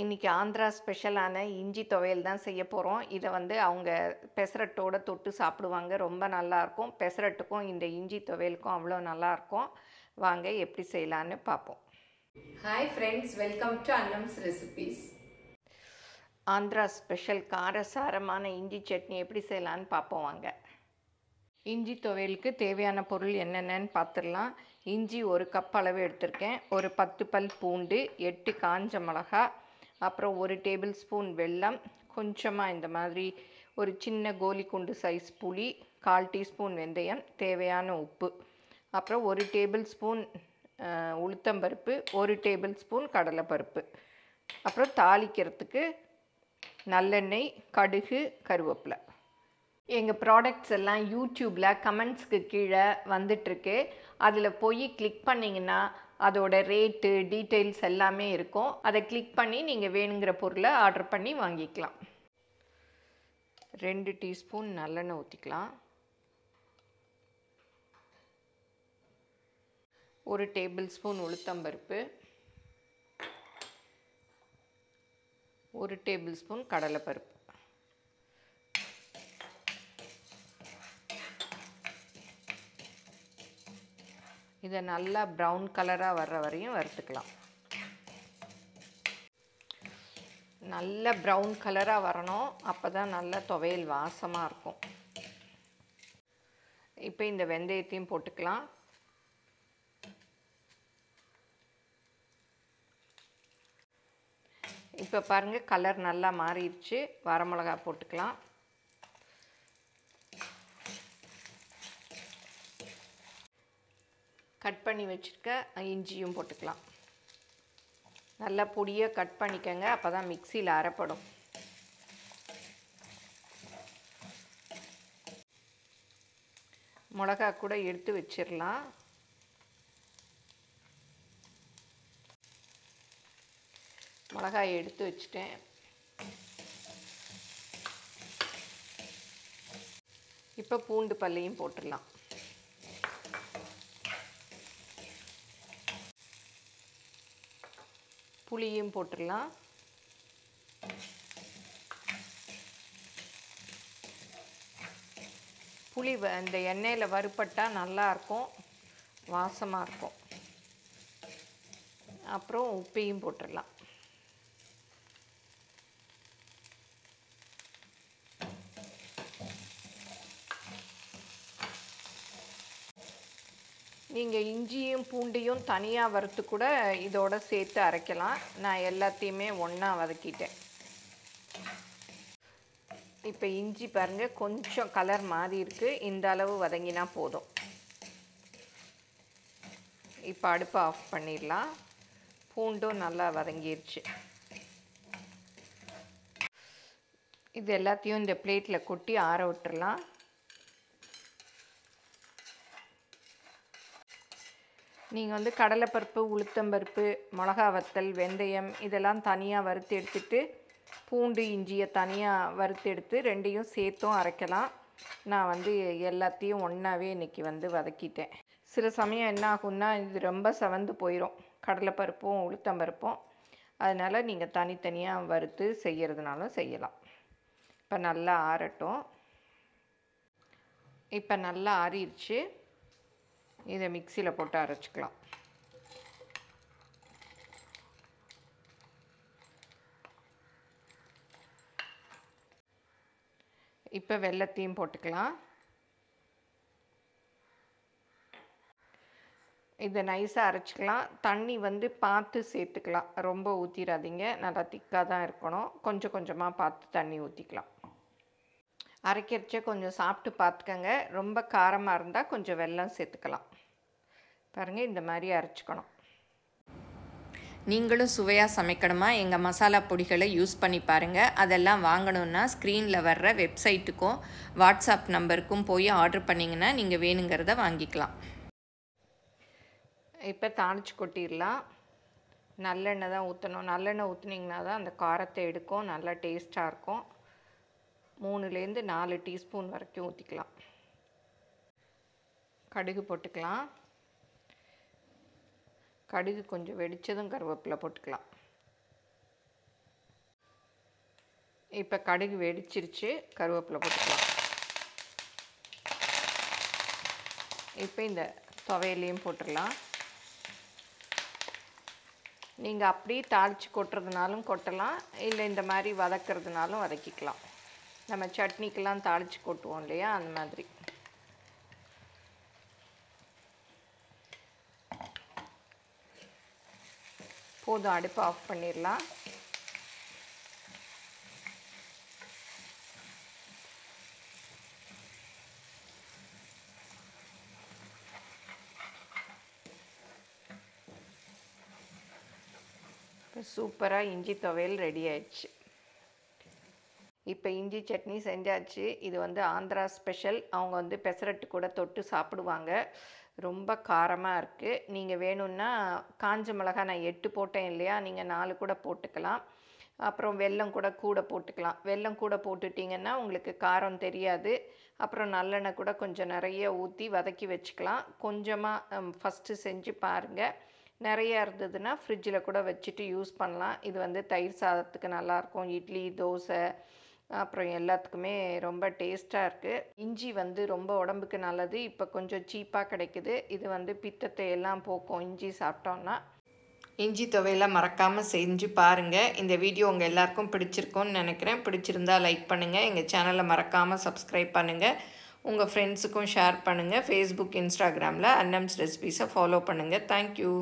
இன்றைக்கி ஆந்திரா ஸ்பெஷலான இஞ்சி துவையல் தான் செய்ய போகிறோம். இதை வந்து அவங்க பெசரட்டோடு தொட்டு சாப்பிடுவாங்க. ரொம்ப நல்லாயிருக்கும். பெசரட்டுக்கும் இந்த இஞ்சி துவையலுக்கும் அவ்வளோ நல்லாயிருக்கும். வாங்க எப்படி செய்யலான்னு பார்ப்போம். Hi friends, welcome to Annam's recipes. Andhra special காரசாரமான இஞ்சி சட்னி எப்படி செய்யலான்னு பார்ப்போம் வாங்க. இஞ்சி துவையலுக்கு தேவையான பொருள் என்னென்னு பார்த்துடலாம். இஞ்சி 1 கப் அளவு எடுத்திருக்கேன். ஒரு 10 பல் பூண்டு, 8 காஞ்ச மிளகா, அப்புறம் 1 டேபிள் ஸ்பூன் வெல்லம், கொஞ்சமாக இந்த மாதிரி ஒரு சின்ன கோலி குண்டு சைஸ் புளி, 1/4 டீஸ்பூன் வெந்தயம், தேவையான உப்பு, அப்புறம் 1 டேபிள் ஸ்பூன் உளுத்தம்பருப்பு, 1 டேபிள் ஸ்பூன் கடலைப்பருப்பு, அப்புறம் தாளிக்கிறதுக்கு நல்லெண்ணெய், கடுகு, கருவேப்பிலை. எங்கள் ப்ராடக்ட்ஸ் எல்லாம் யூடியூப்பில் கமெண்ட்ஸ்க்கு கீழே வந்துட்டுருக்கு. அதில் போய் கிளிக் பண்ணிங்கன்னா அதோட ரேட்டு டீட்டெயில்ஸ் எல்லாமே இருக்கும். அதை கிளிக் பண்ணி நீங்கள் வேணுங்கிற பொருளை ஆர்டர் பண்ணி வாங்கிக்கலாம். 2 டீஸ்பூன் நல்லெண்ணெய் ஊற்றிக்கலாம். 1 டேபிள் ஸ்பூன் உளுத்தம்பருப்பு, 1 டேபிள் ஸ்பூன் கடலைப்பருப்பு. இதை நல்லா ப்ரௌன் கலராக வர்ற வரையும் வறுத்துக்கலாம். நல்ல ப்ரௌன் கலராக வரணும். அப்போ தான் நல்ல துவையல் வாசமாக இருக்கும். இப்போ இந்த வெந்தயத்தையும் போட்டுக்கலாம். இப்போ பாருங்கள், கலர் நல்லா மாறிடுச்சு. வரமிளகா போட்டுக்கலாம். கட் பண்ணி வச்சுருக்க இஞ்சியும் போட்டுக்கலாம். நல்லா பொடியாக கட் பண்ணிக்கங்க, அப்போ தான் மிக்சியில் அரைப்படும். மிளகா கூட எடுத்து வச்சிடலாம். மிளகாயை எடுத்து வச்சுட்டேன். இப்போ பூண்டு பல்லையும் போட்டுடலாம். புளியும் போட்டுடலாம். புளி இந்த எண்ணெயில் வறுப்பட்டால் நல்லாயிருக்கும், வாசமாக இருக்கும். அப்புறம் உப்பையும் போட்டுடலாம். நீங்கள் இஞ்சியும் பூண்டையும் தனியாக வறுத்து கூட இதோட சேர்த்து அரைக்கலாம். நான் எல்லாத்தையுமே ஒன்றா வதக்கிட்டேன். இப்போ இஞ்சி பாருங்கள், கொஞ்சம் கலர் மாறி இருக்குது. இந்த அளவு வதங்கினா போதும். இப்போ அடுப்பை ஆஃப் பண்ணிடலாம். பூண்டும் நல்லா வதங்கிருச்சு. இது எல்லாத்தையும் இந்த பிளேட்டில் கொட்டி ஆற விட்டுறலாம். நீங்கள் வந்து கடலைப்பருப்பு, உளுத்தம்பருப்பு, மிளகா வத்தல், வெந்தயம் இதெல்லாம் தனியாக வறுத்து எடுத்துட்டு பூண்டு இஞ்சியை தனியாக வறுத்து எடுத்து ரெண்டையும் சேர்த்தும் அரைக்கலாம். நான் வந்து எல்லாத்தையும் ஒன்றாவே இன்றைக்கி வந்து வதக்கிட்டேன். சில சமயம் என்ன ஆகும்னா, இது ரொம்ப செவந்து போயிடும், கடலைப்பருப்பும் உளுத்தம்பருப்பும். அதனால் நீங்கள் தனித்தனியாக வறுத்து செய்கிறதுனாலும் செய்யலாம். இப்போ நல்லா ஆறட்டும். இப்போ நல்லா ஆறிடுச்சு. இதை மிக்சியில் போட்டு அரைச்சிக்கலாம். இப்போ வெல்லத்தையும் போட்டுக்கலாம். இதை நைஸாக அரைச்சிக்கலாம். தண்ணி வந்து பார்த்து சேர்த்துக்கலாம். ரொம்ப ஊற்றிடாதீங்க, நல்லா திக்காக தான் இருக்கணும். கொஞ்சம் கொஞ்சமாக பார்த்து தண்ணி ஊற்றிக்கலாம். அரைக்கிறச்ச கொஞ்சம் சாப்பிட்டு பார்த்துக்கங்க. ரொம்ப காரமாக இருந்தால் கொஞ்சம் வெல்லம் சேர்த்துக்கலாம். பாருங்கள், இந்த மாதிரி அரைச்சிக்கணும். நீங்களும் சுவையாக சமைக்கணுமா? எங்கள் மசாலா பொடிகளை யூஸ் பண்ணி பாருங்கள். அதெல்லாம் வாங்கணுன்னா ஸ்க்ரீனில் வர்ற வெப்சைட்டுக்கும் வாட்ஸ்அப் நம்பருக்கும் போய் ஆர்டர் பண்ணிங்கன்னா நீங்கள் வேணுங்கிறத வாங்கிக்கலாம். இப்போ தாளித்து கொட்டிடலாம். நல்லெண்ணெய் தான் ஊற்றணும். நல்லெண்ணெய் ஊற்றுனீங்கன்னா தான் அந்த காரத்தை எடுக்கும், நல்லா டேஸ்ட்டாக இருக்கும். 3லேருந்து 4 டீஸ்பூன் வரைக்கும் ஊற்றிக்கலாம். கடுகு போட்டுக்கலாம். கடுகு கொஞ்சம் வெடிச்சதும் கருவேப்பிலை போட்டுக்கலாம். இப்போ கடுகு வெடிச்சிருச்சு, கருவேப்பிலை போட்டுக்கலாம். இப்போ இந்த துவையலையும் போட்டுடலாம். நீங்கள் அப்படியே தாளித்து கொட்டுறதுனாலும் கொட்டலாம், இல்லை இந்த மாதிரி வதக்கிறதுனாலும் வதக்கிக்கலாம். நம்ம சட்னிக்கெல்லாம் தாளித்து கொட்டுவோம் இல்லையா, அந்த மாதிரி. போதும், அடுப்பை ஆஃப் பண்ணிடலாம். இப்போ சூப்பராக இஞ்சி துவையல் ரெடி ஆயிடுச்சு. இப்போ இஞ்சி சட்னி செஞ்சாச்சு. இது வந்து ஆந்திரா ஸ்பெஷல். அவங்க வந்து பெசரட்டு கூட தொட்டு சாப்பிடுவாங்க. ரொம்ப காரமாக இருக்குது. நீங்கள் வேணும்னா காஞ்ச மிளகாய் நான் 8 போட்டேன் இல்லையா, நீங்கள் 4 கூட போட்டுக்கலாம். அப்புறம் வெல்லம் கூட போட்டுக்கலாம். வெல்லம் கூட போட்டுட்டிங்கன்னா உங்களுக்கு காரம் தெரியாது. அப்புறம் நல்லெண்ணெய் கூட கொஞ்சம் நிறைய ஊற்றி வதக்கி வச்சுக்கலாம். கொஞ்சமாக ஃபஸ்ட்டு செஞ்சு பாருங்கள். நிறையா இருந்ததுன்னா ஃப்ரிட்ஜில் கூட வச்சுட்டு யூஸ் பண்ணலாம். இது வந்து தயிர் சாதத்துக்கு நல்லாயிருக்கும், இட்லி, தோசை, அப்புறம் எல்லாத்துக்குமே ரொம்ப டேஸ்ட்டாக இருக்குது. இஞ்சி வந்து ரொம்ப உடம்புக்கு நல்லது. இப்போ கொஞ்சம் சீப்பாக கிடைக்குது. இது வந்து பித்தத்தை எல்லாம் போக்கும் இஞ்சி சாப்பிட்டோன்னா. இஞ்சி துவையலை மறக்காமல் செஞ்சு பாருங்கள். இந்த வீடியோ உங்கள் எல்லாருக்கும் பிடிச்சிருக்கும்னு நினைக்கிறேன். பிடிச்சிருந்தா லைக் பண்ணுங்கள். எங்கள் சேனலை மறக்காமல் சப்ஸ்கிரைப் பண்ணுங்கள். உங்கள் ஃப்ரெண்ட்ஸுக்கும் ஷேர் பண்ணுங்கள். ஃபேஸ்புக், இன்ஸ்டாகிராமில் அன்னம்ஸ் ரெசிபீஸை ஃபாலோ பண்ணுங்கள். தேங்க்யூ.